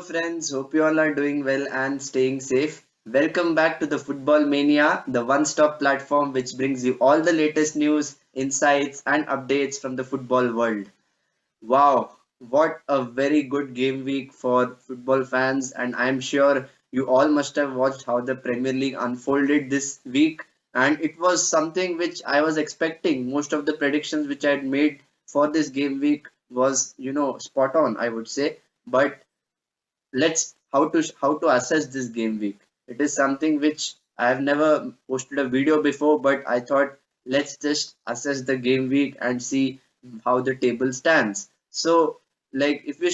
friends. Hope you all are doing well and staying safe. Welcome back to the Football Mania, the one stop platform which brings you all the latest news, insights, and updates from the football world. Wow, what a very good game week for football fans, and I'm sure you all must have watched how the Premier League unfolded this week. And it was something which I was expecting. Most of the predictions which I had made for this game week was, spot on, I would say. But let's how to assess this game week. It is something which I have never posted a video before, but I thought let's just assess the game week and see how the table stands. So, like if we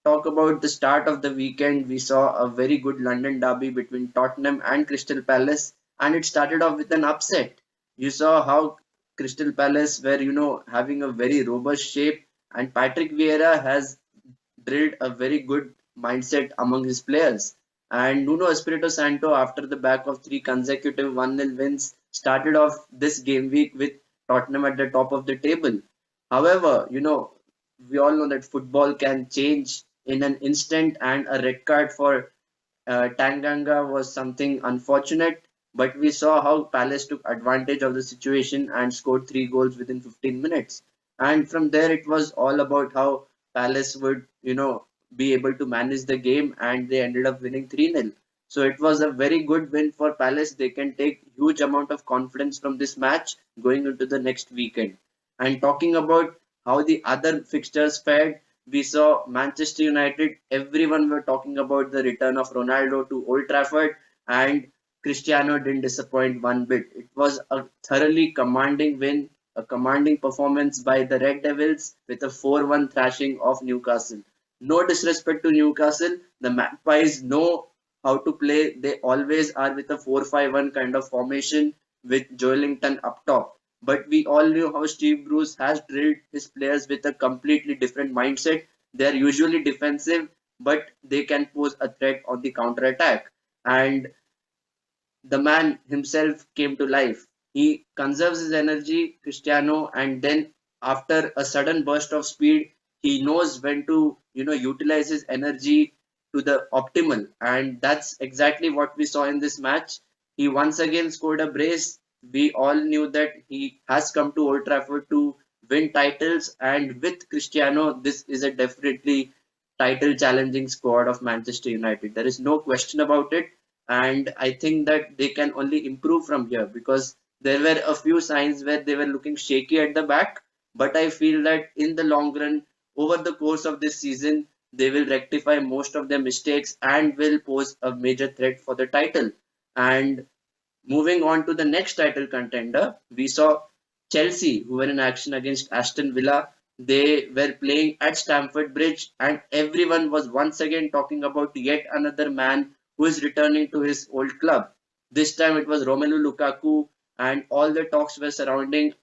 talk about the start of the weekend, we saw a very good London derby between Tottenham and Crystal Palace, and it started off with an upset. You saw how Crystal Palace were, having a very robust shape, and Patrick Vieira has drilled a very good mindset among his players. And Nuno Espirito Santo, after the back of three consecutive 1-0 wins, started off this game week with Tottenham at the top of the table. However, we all know that football can change in an instant, and a red card for Tanganga was something unfortunate. But we saw how Palace took advantage of the situation and scored three goals within 15 minutes. And from there, it was all about how Palace would, be able to manage the game, and they ended up winning 3-0. So it was a very good win for Palace. They can take huge amount of confidence from this match going into the next weekend. And talking about how the other fixtures fared, we saw Manchester United. Everyone were talking about the return of Ronaldo to Old Trafford, and Cristiano didn't disappoint one bit. It was a thoroughly commanding win, a commanding performance by the Red Devils with a 4-1 thrashing of Newcastle. No disrespect to Newcastle, the Magpies know how to play. They always are with a 4-5-1 kind of formation with Joelinton up top. But we all knew how Steve Bruce has drilled his players with a completely different mindset. They are usually defensive, but they can pose a threat on the counter attack. And the man himself came to life. He conserves his energy, Cristiano, and then after a sudden burst of speed, he knows when to, utilize his energy to the optimal. And that's exactly what we saw in this match. He once again scored a brace. We all knew that he has come to Old Trafford to win titles, and with Cristiano, this is a definitely title challenging squad of Manchester United. There is no question about it, and I think that they can only improve from here because there were a few signs where they were looking shaky at the back. But I feel that in the long run, over the course of this season, they will rectify most of their mistakes and will pose a major threat for the title. And moving on to the next title contender, we saw Chelsea, who were in action against Aston Villa. They were playing at Stamford Bridge, and everyone was once again talking about yet another man who is returning to his old club. This time it was Romelu Lukaku, and all the talks were surrounding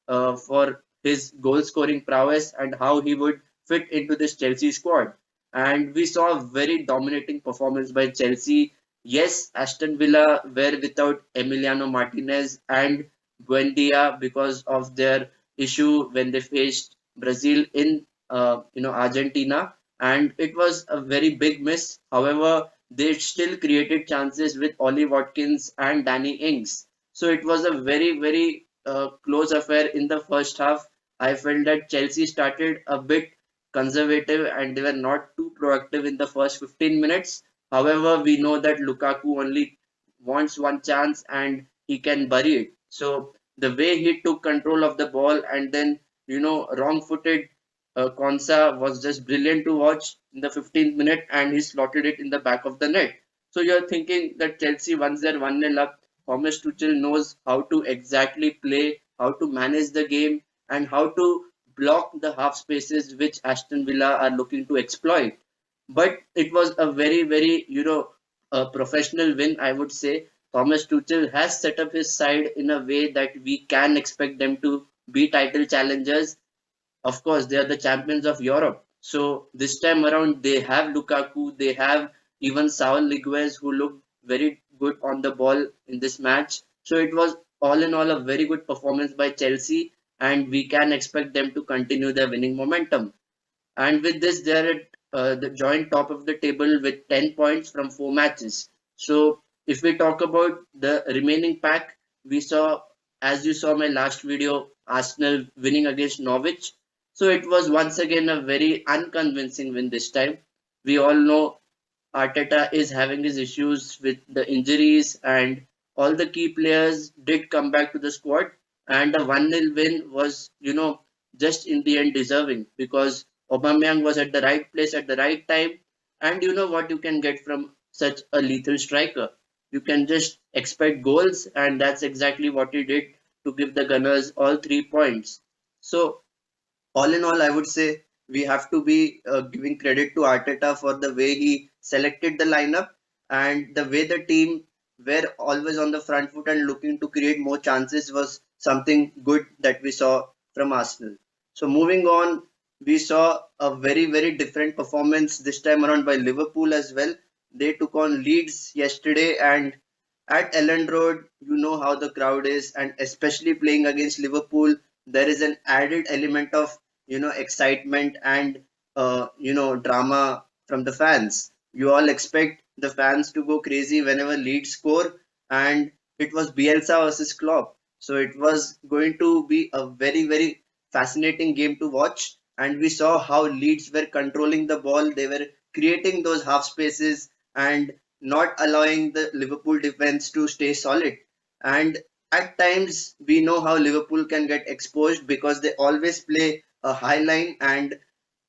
for his goal scoring prowess and how he would fit into this Chelsea squad. And we saw a very dominating performance by Chelsea. Yes, Aston Villa were without Emiliano Martinez and Buendia because of their issue when they faced Brazil in Argentina, and it was a very big miss. However, they still created chances with Ollie Watkins and Danny Ings. So it was a very close affair in the first half. I felt that Chelsea started a bit conservative and they were not too proactive in the first 15 minutes. However, we know that Lukaku only wants one chance and he can bury it. So the way he took control of the ball and then, wrong-footed Konsa was just brilliant to watch in the 15th minute, and he slotted it in the back of the net. So you're thinking that Chelsea, once they're 1-0 up, Thomas Tuchel knows how to exactly play, how to manage the game, and how to block the half spaces which Aston Villa are looking to exploit. But it was a very, a professional win, I would say. Thomas Tuchel has set up his side in a way that we can expect them to be title challengers. Of course, they are the champions of Europe. So this time around, they have Lukaku, they have even Saul Niguez, who looked very good on the ball in this match. So it was all in all a very good performance by Chelsea, and we can expect them to continue their winning momentum. And with this, they're at the joint top of the table with 10 points from 4 matches. So if we talk about the remaining pack, we saw, as you saw my last video, Arsenal winning against Norwich. So it was once again a very unconvincing win this time. We all know Arteta is having his issues with the injuries, and all the key players did come back to the squad. And a 1-0 win was, just in the end deserving, because Aubameyang was at the right place at the right time. And you know what you can get from such a lethal striker? You can just expect goals, and that's exactly what he did to give the Gunners all 3 points. So all in all, I would say we have to be giving credit to Arteta for the way he selected the lineup and the way the team were always on the front foot and looking to create more chances was something good that we saw from Arsenal. So moving on, we saw a very different performance this time around by Liverpool as well. They took on Leeds yesterday, and at Ellen Road, you know how the crowd is, and especially playing against Liverpool, there is an added element of excitement and drama from the fans. You all expect the fans to go crazy whenever Leeds score, and it was Bielsa versus Klopp, so it was going to be a very fascinating game to watch. And we saw how Leeds were controlling the ball. They were creating those half spaces and not allowing the Liverpool defense to stay solid. And at times we know how Liverpool can get exposed because they always play a high line, and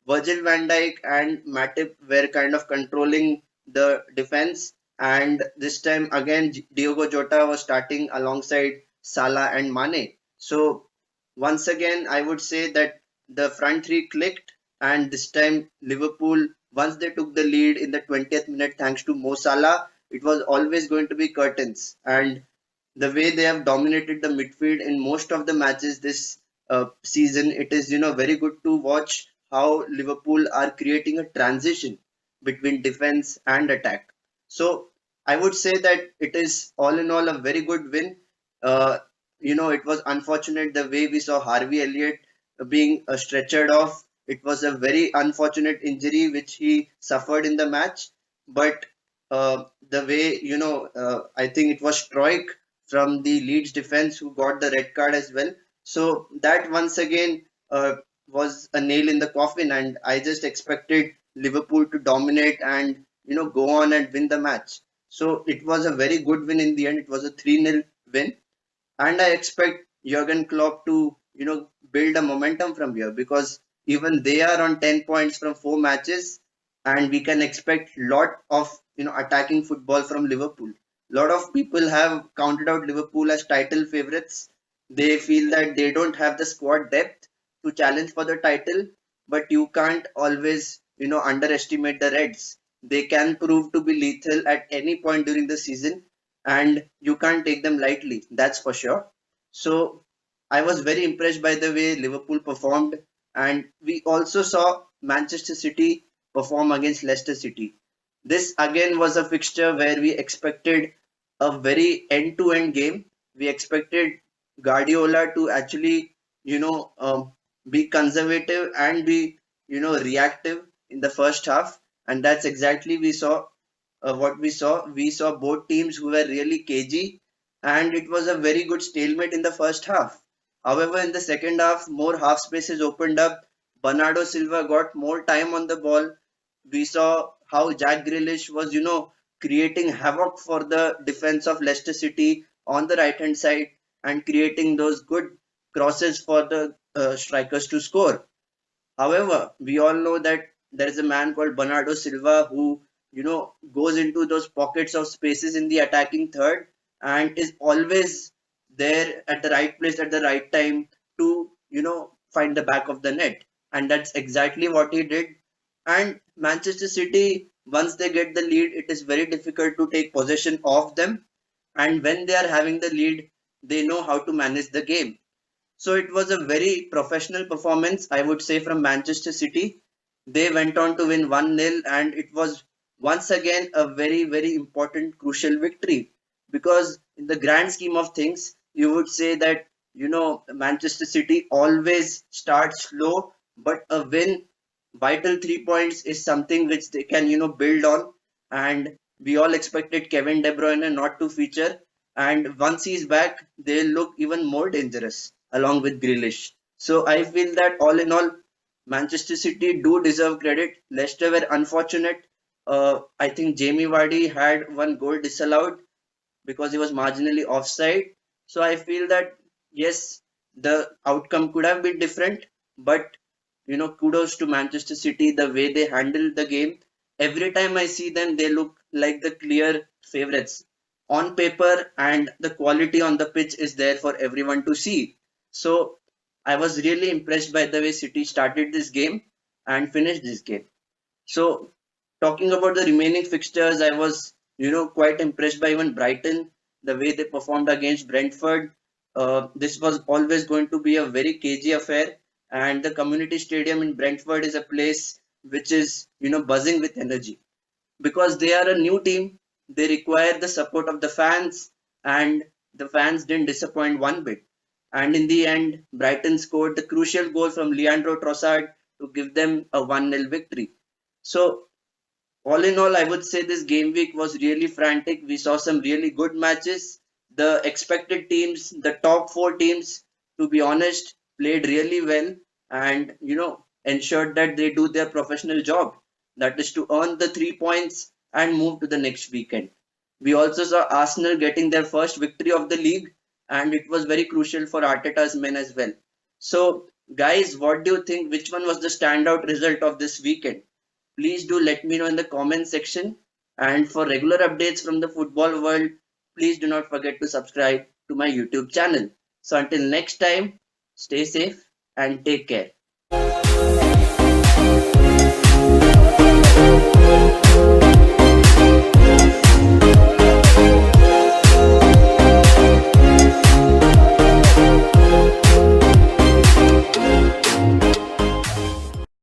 Virgil van Dijk and Matip were kind of controlling the defense. And this time again, Diogo Jota was starting alongside Salah and Mane. So once again, I would say that the front three clicked, and this time Liverpool, once they took the lead in the 20th minute, thanks to Mo Salah, it was always going to be curtains. And the way they have dominated the midfield in most of the matches this season, it is very good to watch how Liverpool are creating a transition between defense and attack. So I would say that it is all in all a very good win. Uh, it was unfortunate the way we saw Harvey Elliott being stretchered off. It was a very unfortunate injury which he suffered in the match, but the way I think it was Troik from the Leeds defense who got the red card as well. So that once again was a nail in the coffin, and I just expected Liverpool to dominate and go on and win the match. So it was a very good win in the end. It was a 3-0 win, and I expect Jurgen Klopp to build a momentum from here, because even they are on 10 points from 4 matches, and we can expect lot of attacking football from Liverpool. Lot of people have counted out Liverpool as title favorites. They feel that they don't have the squad depth to challenge for the title, but you can't always underestimate the Reds. They can prove to be lethal at any point during the season, and you can't take them lightly, that's for sure. So I was very impressed by the way Liverpool performed, and we also saw Manchester City perform against Leicester City. This again was a fixture where we expected a very end-to-end game. We expected Guardiola to actually, you know, um, be conservative and be, reactive in the first half, and that's exactly we saw what we saw. We saw both teams who were really cagey, and it was a very good stalemate in the first half. However, in the second half, more half spaces opened up. Bernardo Silva got more time on the ball. We saw how Jack Grealish was, creating havoc for the defense of Leicester City on the right hand side and creating those good crosses for the strikers to score. However, we all know that there is a man called Bernardo Silva who, goes into those pockets of spaces in the attacking third and is always there at the right place at the right time to, find the back of the net. And that's exactly what he did. And Manchester City, once they get the lead, it is very difficult to take possession of them. And when they are having the lead, they know how to manage the game. So it was a very professional performance, I would say, from Manchester City. They went on to win 1-0, and it was once again a very important, crucial victory. Because in the grand scheme of things, you would say that, Manchester City always starts slow, but a win vital 3 points is something which they can, build on. And we all expected Kevin De Bruyne not to feature. And once he's back, they'll look even more dangerous along with Grealish. So I feel that all in all, Manchester City do deserve credit. Leicester were unfortunate. I think Jamie Vardy had one goal disallowed because he was marginally offside. So I feel that yes, the outcome could have been different, but kudos to Manchester City, the way they handled the game. Every time I see them, they look like the clear favorites on paper, and the quality on the pitch is there for everyone to see. So I was really impressed by the way City started this game and finished this game. So talking about the remaining fixtures, I was, quite impressed by even Brighton, the way they performed against Brentford. This was always going to be a very cagey affair, and the community stadium in Brentford is a place which is, buzzing with energy because they are a new team. They require the support of the fans, and the fans didn't disappoint one bit. And in the end, Brighton scored the crucial goal from Leandro Trossard to give them a 1-0 victory. So all in all, I would say this game week was really frantic. We saw some really good matches. The expected teams, the top four teams, to be honest, played really well and ensured that they do their professional job. That is to earn the 3 points and move to the next weekend. We also saw Arsenal getting their first victory of the league, and it was very crucial for Arteta's men as well. So, guys, what do you think? Which one was the standout result of this weekend? Please do let me know in the comment section. And for regular updates from the football world, please do not forget to subscribe to my YouTube channel. So until next time, stay safe and take care.